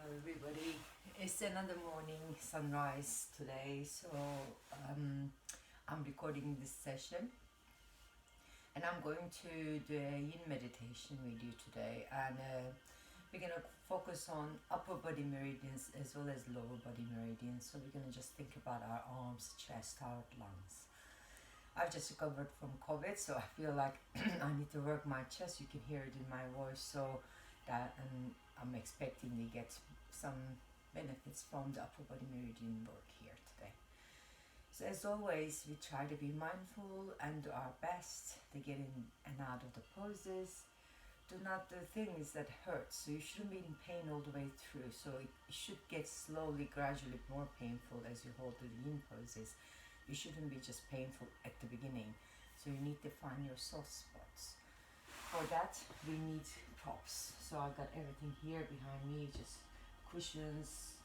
Everybody. It's another morning sunrise today, so I'm recording this session and I'm going to do a yin meditation with you today, and we're gonna focus on upper body meridians as well as lower body meridians. So we're gonna just think about our arms, chest, heart, lungs. I've just recovered from COVID, so I feel like I need to work my chest. You can hear it in my voice, so that I'm expecting to get some benefits from the upper body meridian work here today. So as always, we try to be mindful and do our best to get in and out of the poses. Do not do things that hurt, so you shouldn't be in pain all the way through. So it should get slowly, gradually more painful as you hold the yin poses. You shouldn't be just painful at the beginning. So you need to find your soft spots. For that, we need props. So I got everything here behind me, just cushions,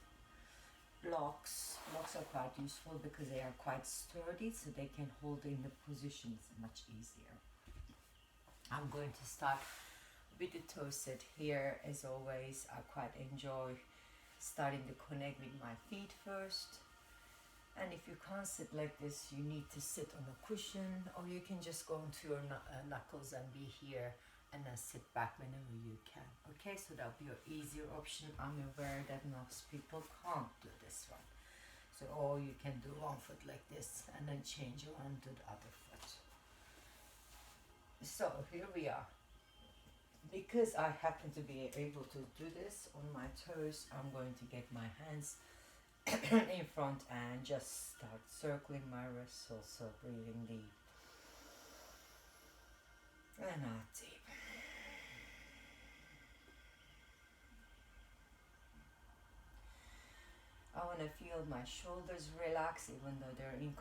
blocks. Blocks are quite useful because they are quite sturdy, so they can hold in the positions much easier. I'm going to start with the toe set here. As always, I quite enjoy starting to connect with my feet first. And if you can't sit like this, you need to sit on a cushion, or you can just go into your knuckles and be here and then sit back whenever you can. Okay, so that'll be your easier option. I'm aware that most people can't do this one. So or you can do one foot like this and then change your one to the other foot. So here we are. Because I happen to be able to do this on my toes, I'm going to get my hands in front and just start circling my wrists, also breathing deep and out deep. I want to feel my shoulders relax, even though they're in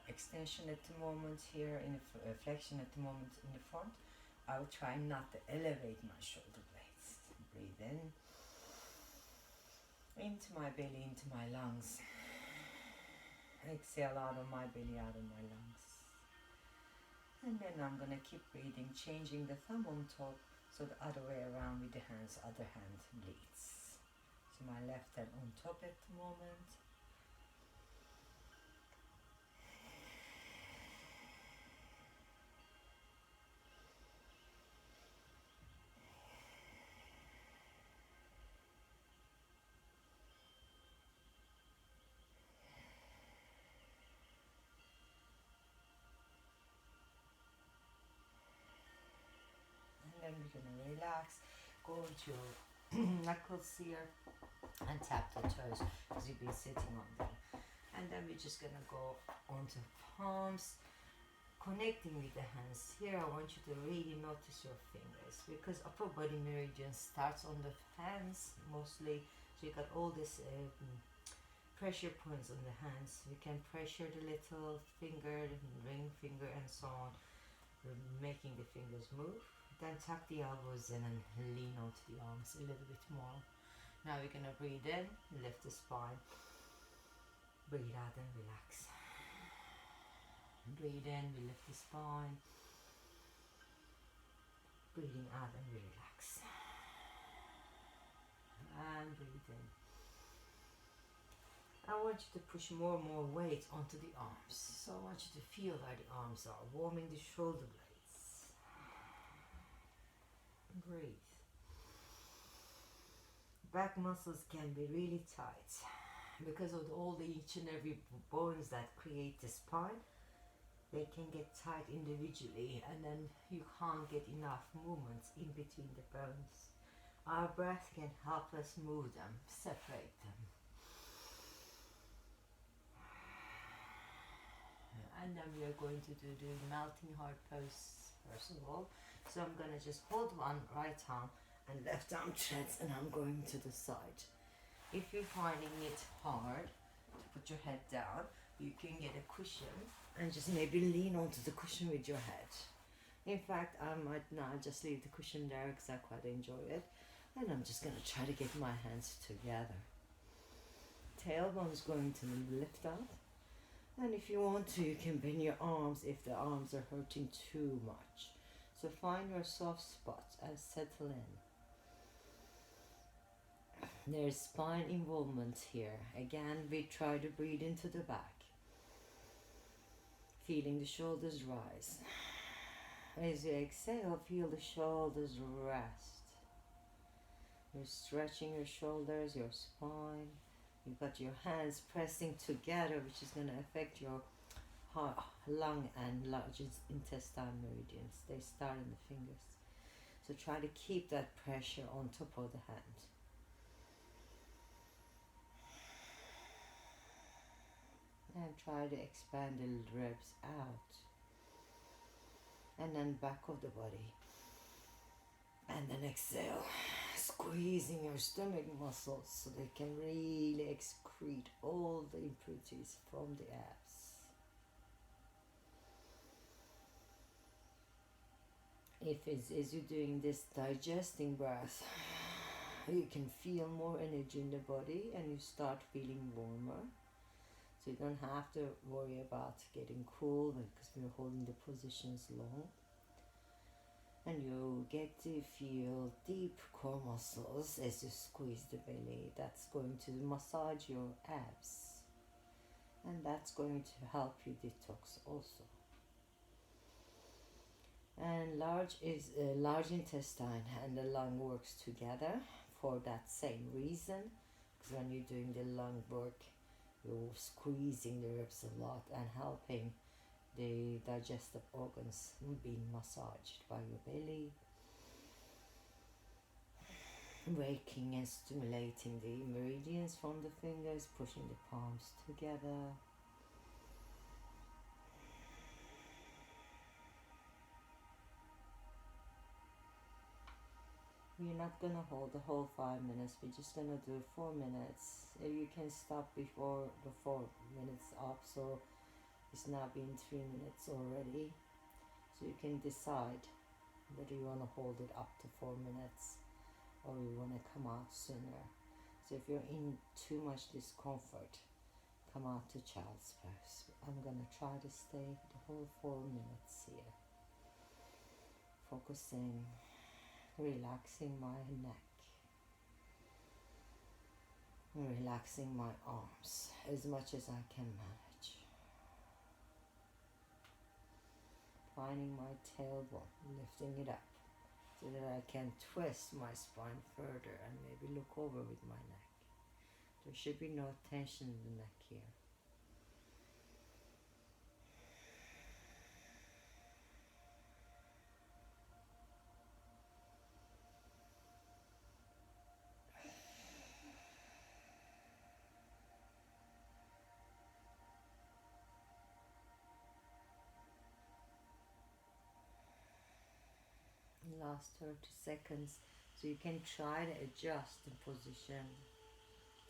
extension at the moment here, in flexion at the moment in the front. I will try not to elevate my shoulder blades. Breathe in into my belly, into my lungs. Exhale out of my belly, out of my lungs. And then I'm going to keep breathing, changing the thumb on top, so the other way around with the hands, other hand leads. So my left hand on top at the moment. And then we're going to relax, go into your knuckles here and tap the toes because you've been sitting on them. And then we're just going to go onto palms, connecting with the hands. Here I want you to really notice your fingers, because upper body meridian starts on the hands mostly. So you got all this pressure points on the hands. You can pressure the little finger, the ring finger and so on, making the fingers move. Then tuck the elbows in and lean onto the arms a little bit more. Now we're going to breathe in, lift the spine. Breathe out and relax. Breathe in, we lift the spine. Breathing out and we relax. And breathe in. I want you to push more and more weight onto the arms. So I want you to feel how the arms are, warming the shoulder blades. Breathe. Back muscles can be really tight because of all the each and every bones that create the spine. They can get tight individually, and then you can't get enough movements in between the bones. Our breath can help us move them, separate them. And then we are going to do the melting heart pose first of all. So I'm going to just hold one right arm and left arm chest, and I'm going to the side. If you're finding it hard to put your head down, you can get a cushion and just maybe lean onto the cushion with your head. In fact, I might not just leave the cushion there because I quite enjoy it. And I'm just going to try to get my hands together. Tailbone's going to lift up. And if you want to, you can bend your arms if the arms are hurting too much. So find your soft spots and settle in. There's spine involvement here. Again, we try to breathe into the back, feeling the shoulders rise. As you exhale, feel the shoulders rest. You're stretching your shoulders, your spine. You've got your hands pressing together, which is going to affect your heart, lung and large intestine meridians. They start in the fingers. So try to keep that pressure on top of the hand. And try to expand the ribs out. And then back of the body. And then exhale. Squeezing your stomach muscles so they can really excrete all the impurities from the abs. As you're doing this digesting breath, you can feel more energy in the body and you start feeling warmer. So you don't have to worry about getting cool because we're holding the positions long. And you get to feel deep core muscles as you squeeze the belly. That's going to massage your abs. And that's going to help you detox also. And large intestine and the lung works together for that same reason. Because when you're doing the lung work, you're squeezing the ribs a lot and helping the digestive organs being massaged by your belly, waking and stimulating the meridians from the fingers, pushing the palms together. We're not going to hold the whole 5 minutes, we're just going to do 4 minutes. You can stop before the 4 minutes up, so it's now been 3 minutes already. So you can decide whether you want to hold it up to 4 minutes or you want to come out sooner. So if you're in too much discomfort, come out to child's pose. I'm going to try to stay the whole 4 minutes here. Focusing, relaxing my neck, relaxing my arms as much as I can manage. Finding my tailbone, lifting it up so that I can twist my spine further and maybe look over with my neck. There should be no tension in the neck here. Last 30 seconds, so you can try to adjust the position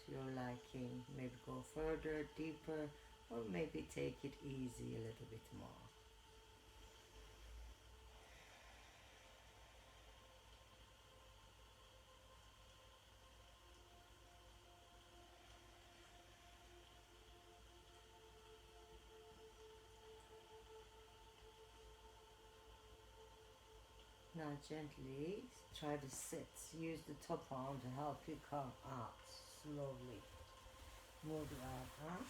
to your liking. Maybe go further, deeper, or maybe take it easy a little bit more. Now gently try to sit. Use the top arm to help you come out slowly. Move the arm out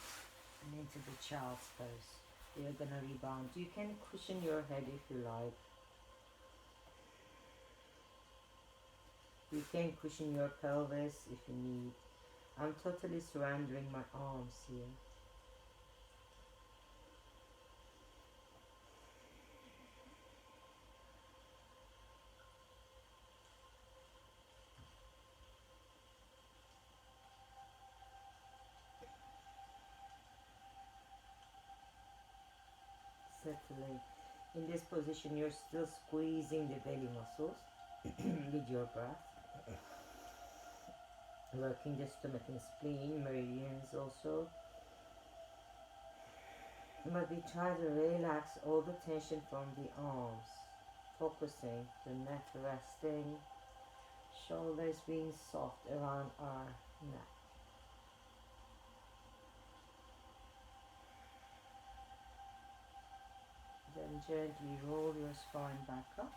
and into the child's pose. You're gonna rebound. You can cushion your head if you like. You can cushion your pelvis if you need. I'm totally surrendering my arms here. Settling. In this position, you're still squeezing the belly muscles with your breath. Working the stomach and spleen, meridians also. But we try to relax all the tension from the arms. Focusing, the neck resting, shoulders being soft around our neck. Then gently roll your spine back up.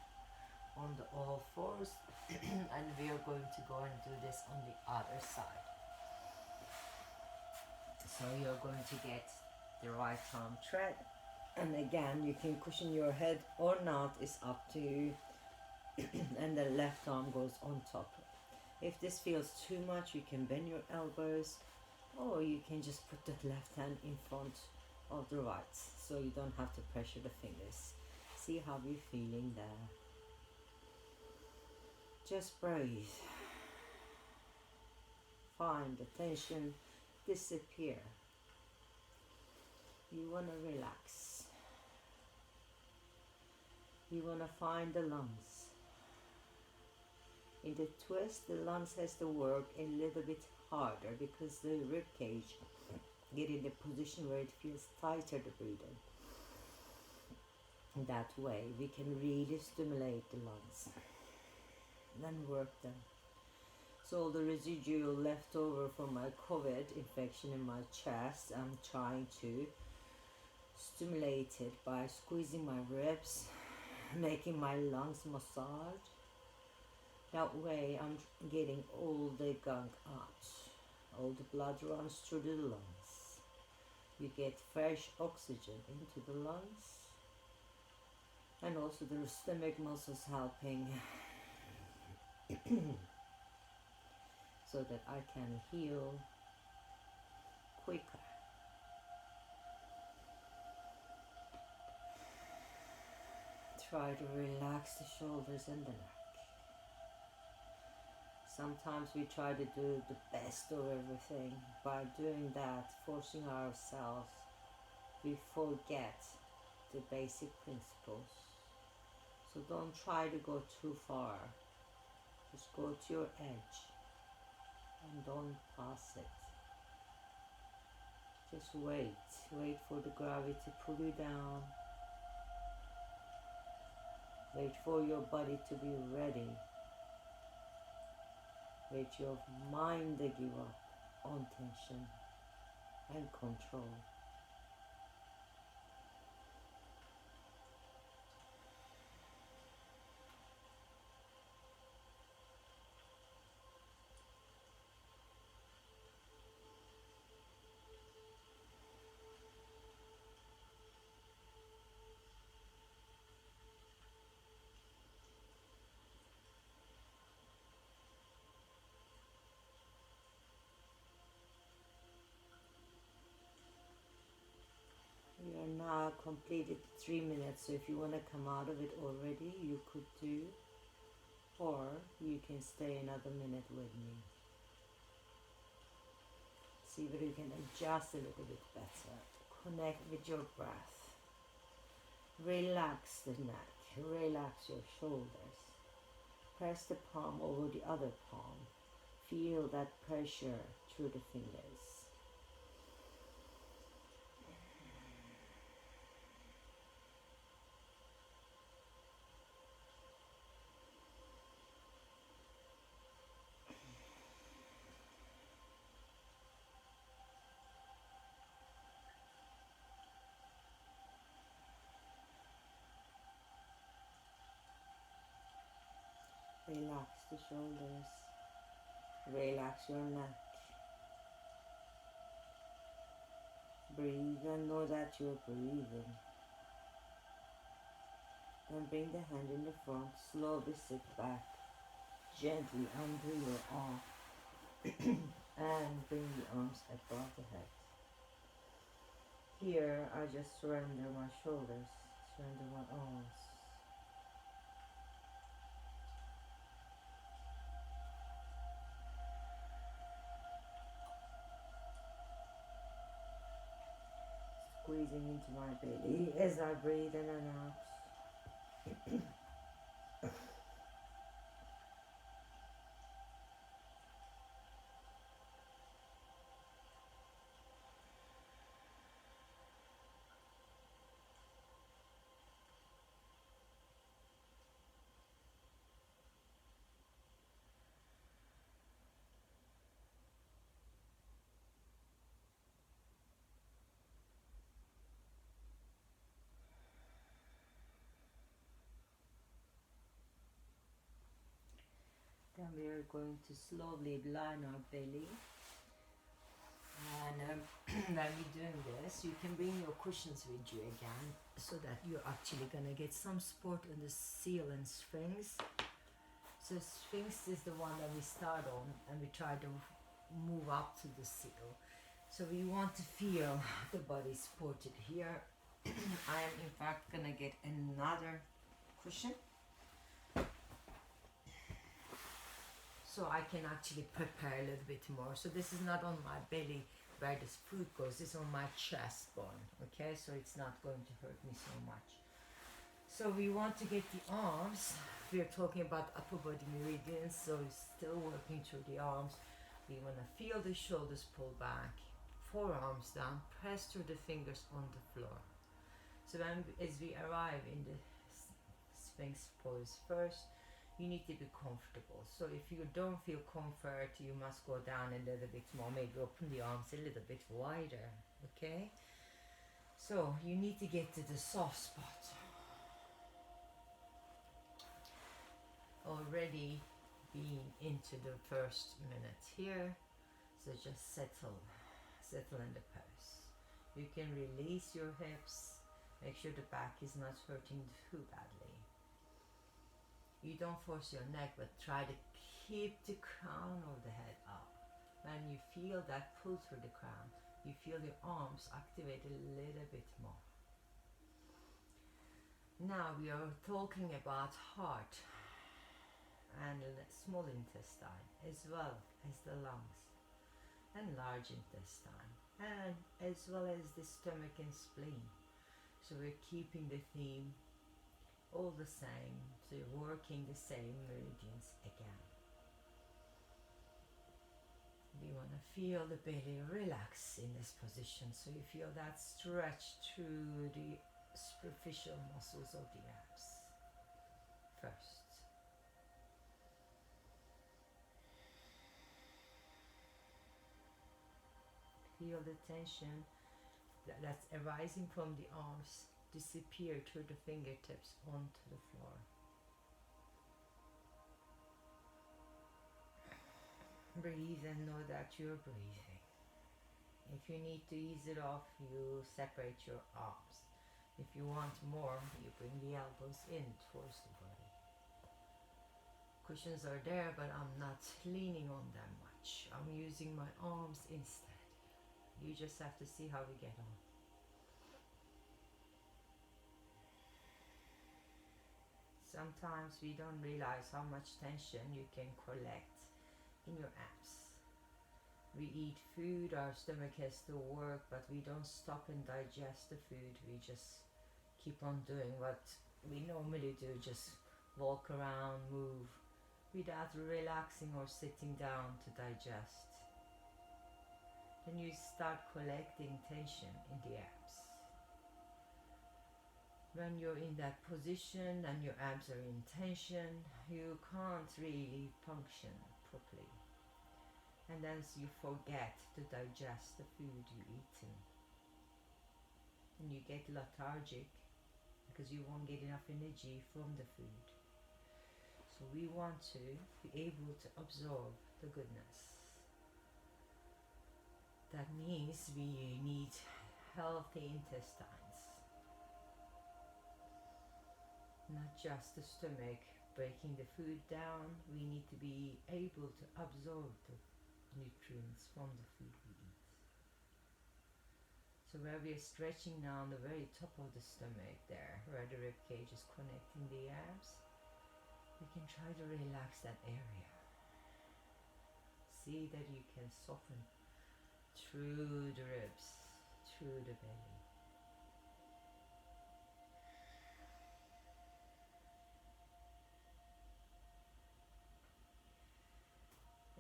on the all fours and we are going to go and do this on the other side. So you're going to get the right arm thread, and again you can cushion your head or not, it's up to you. And the left arm goes on top. If this feels too much, you can bend your elbows, or you can just put the left hand in front of the right, so you don't have to pressure the fingers. See how you're feeling there. Just breathe. Find the tension disappear. You want to relax. You want to find the lungs. In the twist, the lungs has to work a little bit harder because the rib cage get in the position where it feels tighter to breathe in. That way we can really stimulate the lungs and work them. So the residual left over from my COVID infection in my chest, I'm trying to stimulate it by squeezing my ribs, making my lungs massage. That way I'm getting all the gunk out. All the blood runs through the lungs. You get fresh oxygen into the lungs. And also the stomach muscles helping so that I can heal quicker. Try to relax the shoulders and the neck. Sometimes we try to do the best of everything. By doing that, forcing ourselves, we forget the basic principles. So don't try to go too far. Just go to your edge and don't pass it. Just wait. Wait for the gravity to pull you down. Wait for your body to be ready. Wait your mind to give up on tension and control. We are now completed 3 minutes, so if you want to come out of it already, you could do, or you can stay another minute with me. See whether you can adjust a little bit better. Connect with your breath. Relax the neck, relax your shoulders. Press the palm over the other palm. Feel that pressure through the fingers. Relax the shoulders. Relax your neck. Breathe and know that you're breathing. Then bring the hand in the front. Slowly sit back. Gently undo your arm. And bring the arms above the head. Here I just surrender my shoulders. Surrender my arms. Squeezing into my belly as I breathe in and out. Then we are going to slowly line our belly. And when we're doing this, you can bring your cushions with you again, so that you're actually gonna get some support on the seal and Sphinx. So Sphinx is the one that we start on, and we try to move up to the seal. So we want to feel the body supported here. I am in fact gonna get another cushion, so I can actually prepare a little bit more. So this is not on my belly where this food goes, it's on my chest bone, okay? So it's not going to hurt me so much. So we want to get the arms. We are talking about upper body meridians, so it's still working through the arms. We want to feel the shoulders pull back, forearms down, press through the fingers on the floor. So as we arrive in the Sphinx pose first, you need to be comfortable. So if you don't feel comfort, you must go down a little bit more, maybe open the arms a little bit wider, okay? So you need to get to the soft spot. Already being into the first minute here, so just settle in the pose. You can release your hips, make sure the back is not hurting too badly. You don't force your neck, but try to keep the crown of the head up. When you feel that pull through the crown, you feel your arms activate a little bit more. Now we are talking about heart and small intestine, as well as the lungs and large intestine, and as well as the stomach and spleen. So we're keeping the theme all the same, so you're working the same meridians again. We want to feel the belly relax in this position, so you feel that stretch through the superficial muscles of the abs first. Feel the tension that's arising from the arms disappear through the fingertips onto the floor. Breathe and know that you're breathing. If you need to ease it off, you separate your arms. If you want more, you bring the elbows in towards the body. Cushions are there, but I'm not leaning on them much. I'm using my arms instead. You just have to see how we get on. Sometimes we don't realize how much tension you can collect in your abs. We eat food, our stomach has to work, but we don't stop and digest the food. We just keep on doing what we normally do, just walk around, move, without relaxing or sitting down to digest. Then you start collecting tension in the abs. When you're in that position and your abs are in tension, you can't really function properly. And then you forget to digest the food you're eating. And you get lethargic because you won't get enough energy from the food. So we want to be able to absorb the goodness. That means we need healthy intestines. Not just the stomach breaking the food down, we need to be able to absorb the nutrients from the food we eat. So where we are stretching now on the very top of the stomach there, where the rib cage is connecting the abs, we can try to relax that area. See that you can soften through the ribs, through the belly.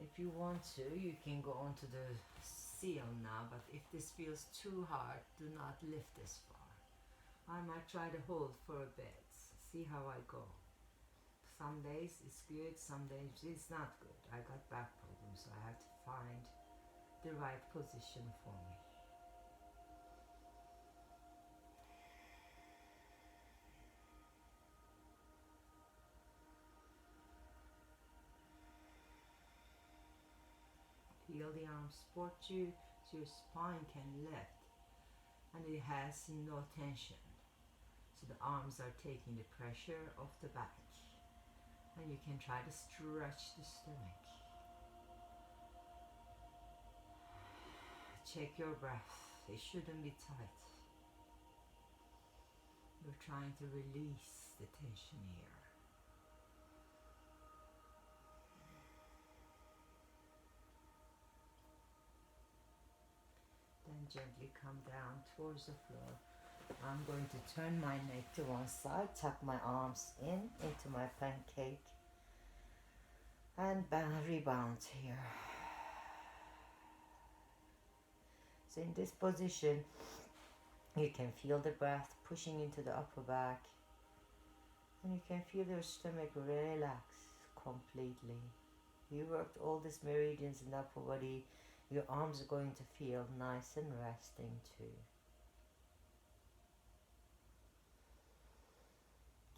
If you want to, you can go onto the seal now, but if this feels too hard, do not lift this far. I might try to hold for a bit, see how I go. Some days it's good, some days it's not good. I got back problems, so I have to find the right position for me. feel the arms support you so your spine can lift and it has no tension. So the arms are taking the pressure off the back and you can try to stretch the stomach. Check your breath. It shouldn't be tight. We're trying to release the tension here. Then gently come down towards the floor. I'm going to turn my neck to one side, tuck my arms into my pancake and rebound here. So in this position, you can feel the breath pushing into the upper back and you can feel your stomach relax completely. You worked all these meridians in the upper body. Your arms are going to feel nice and resting too.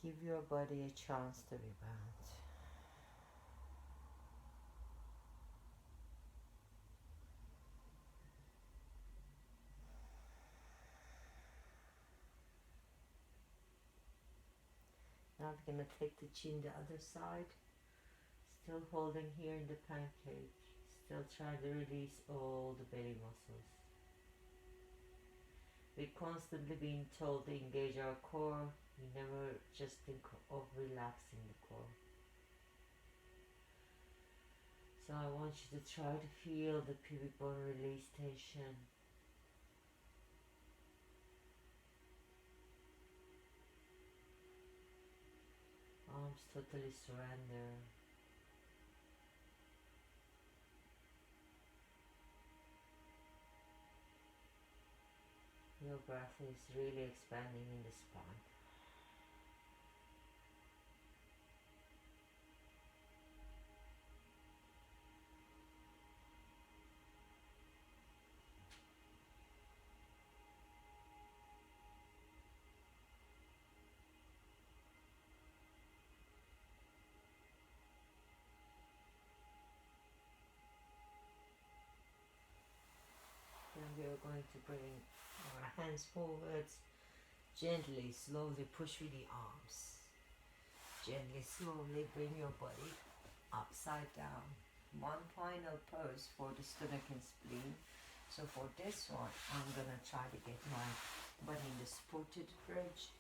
Give your body a chance to rebound. Now we're going to take the chin the other side. Still holding here in the pancake. Still trying to release all the belly muscles. We're constantly being told to engage our core. We never just think of relaxing the core. So I want you to try to feel the pubic bone release tension. Arms totally surrender. Your breath is really expanding in the spine. Then we are going to bring our hands forwards. Gently, slowly push with the arms. Gently, slowly bring your body upside down. One final pose for the stomach and spleen. So for this one, I'm gonna try to get my body in the supported bridge.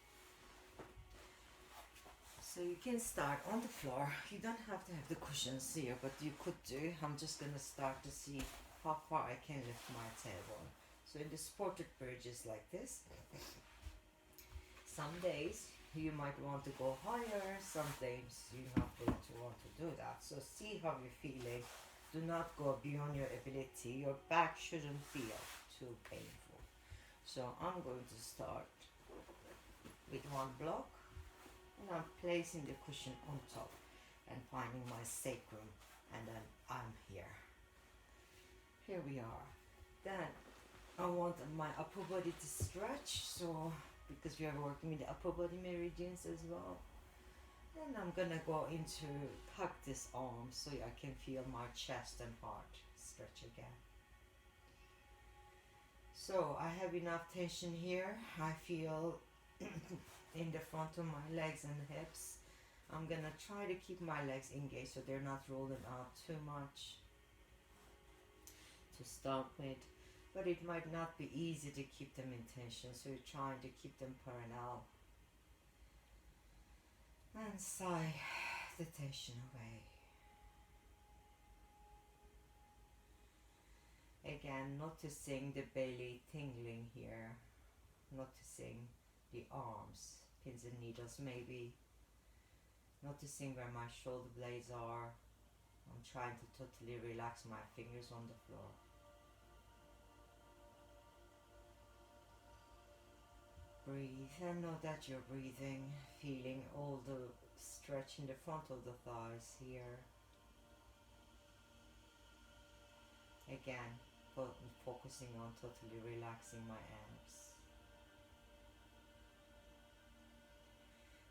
So you can start on the floor. You don't have to have the cushions here, but you could do. I'm just gonna start to see how far I can lift my tailbone. So in the supported bridge is like this. Some days you might want to go higher, some days you're not going to want to do that. So see how you're feeling. Do not go beyond your ability. Your back shouldn't feel too painful. So I'm going to start with one block and I'm placing the cushion on top and finding my sacrum, and then I'm here. Here we are. Then I want my upper body to stretch, so because we are working with the upper body meridians as well. Then I'm gonna go into hug this arm so I can feel my chest and heart stretch again. So I have enough tension here. I feel in the front of my legs and hips. I'm gonna try to keep my legs engaged so they're not rolling out too much to start with, but it might not be easy to keep them in tension, so you're trying to keep them parallel and sigh the tension away. Again, noticing the belly tingling here, noticing the arms, pins and needles maybe, noticing where my shoulder blades are. I'm trying to totally relax my fingers on the floor. Breathe and know that you're breathing, feeling all the stretch in the front of the thighs here. Again, focusing on totally relaxing my arms.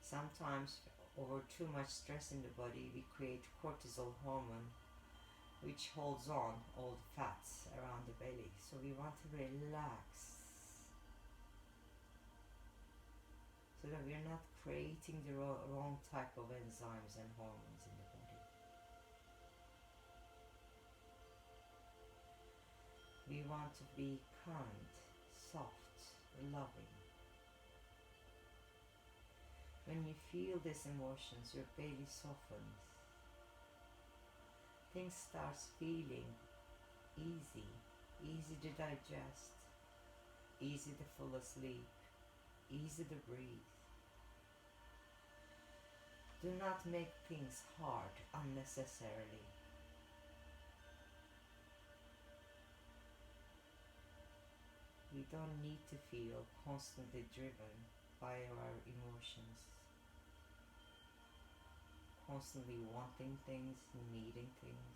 Sometimes over too much stress in the body, we create cortisol hormone, which holds on all the fats around the belly. So we want to relax so that we're not creating the wrong type of enzymes and hormones in the body. We want to be kind, soft, loving. When you feel these emotions, your belly softens. Things starts feeling easy, easy to digest, easy to fall asleep, easy to breathe. Do not make things hard unnecessarily. We don't need to feel constantly driven by our emotions, constantly wanting things, needing things,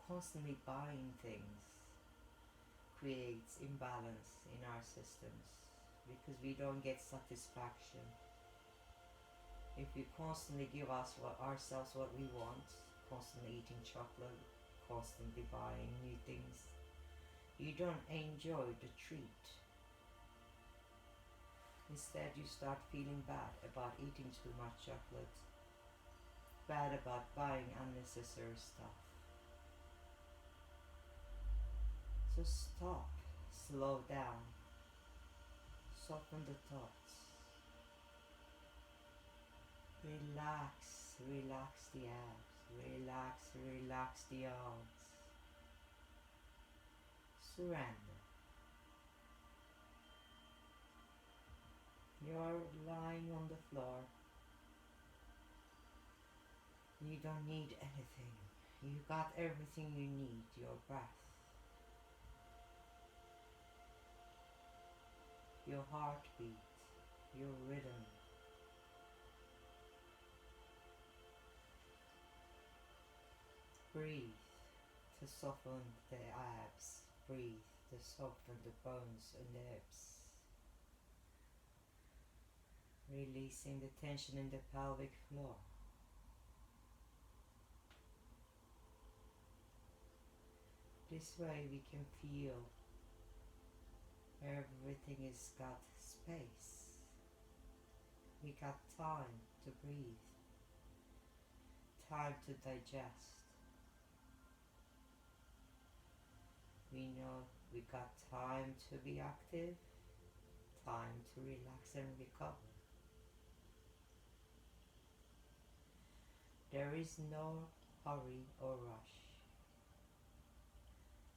constantly buying things creates imbalance in our systems because we don't get satisfaction. If we constantly give ourselves what we want, constantly eating chocolate, constantly buying new things, you don't enjoy the treat. Instead, you start feeling bad about eating too much chocolate, bad about buying unnecessary stuff. So stop, slow down, soften the thoughts, relax, relax the abs, relax the arms, surrender. You're lying on the floor. You don't need anything. You got everything you need, your breath, your heartbeat, your rhythm. Breathe to soften the abs. Breathe to soften the bones and the hips. Releasing the tension in the pelvic floor. This way we can feel everything has got space. We got time to breathe, time to digest. We know we got time to be active, time to relax and recover. There is no hurry or rush.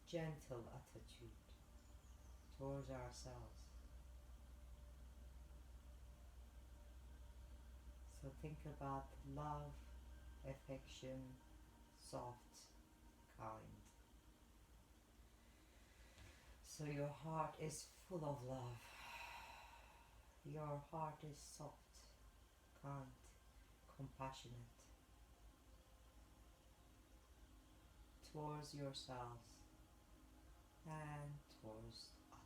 Gentle attitude towards ourselves. So think about love, affection, soft, kind. So your heart is full of love. Your heart is soft, kind, compassionate towards yourselves and towards others.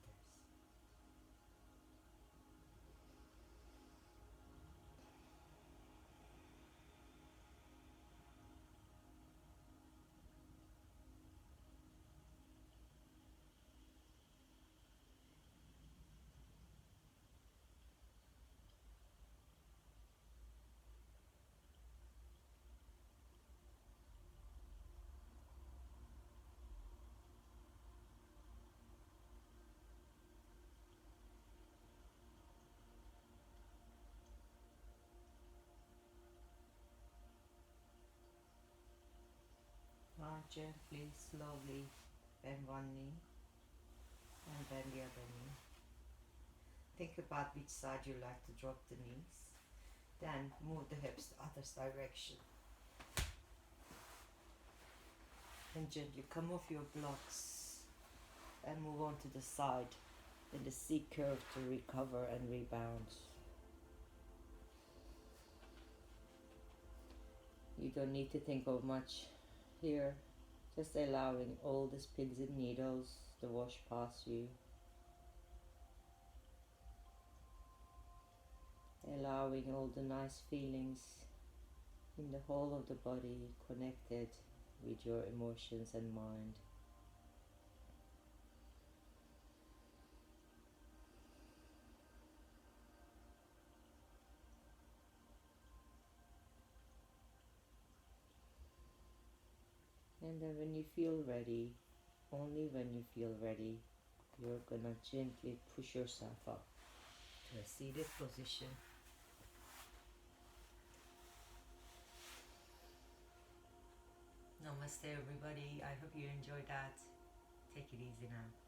Now gently, slowly bend one knee and bend the other knee. Think about which side you like to drop the knees. Then move the hips the other direction. And gently come off your blocks and move on to the side in the C curve to recover and rebound. You don't need to think of much here, just allowing all these pins and needles to wash past you, allowing all the nice feelings in the whole of the body connected with your emotions and mind. And then when you feel ready, only when you feel ready, you're gonna gently push yourself up to a seated position. Namaste, everybody. I hope you enjoyed that. Take it easy now.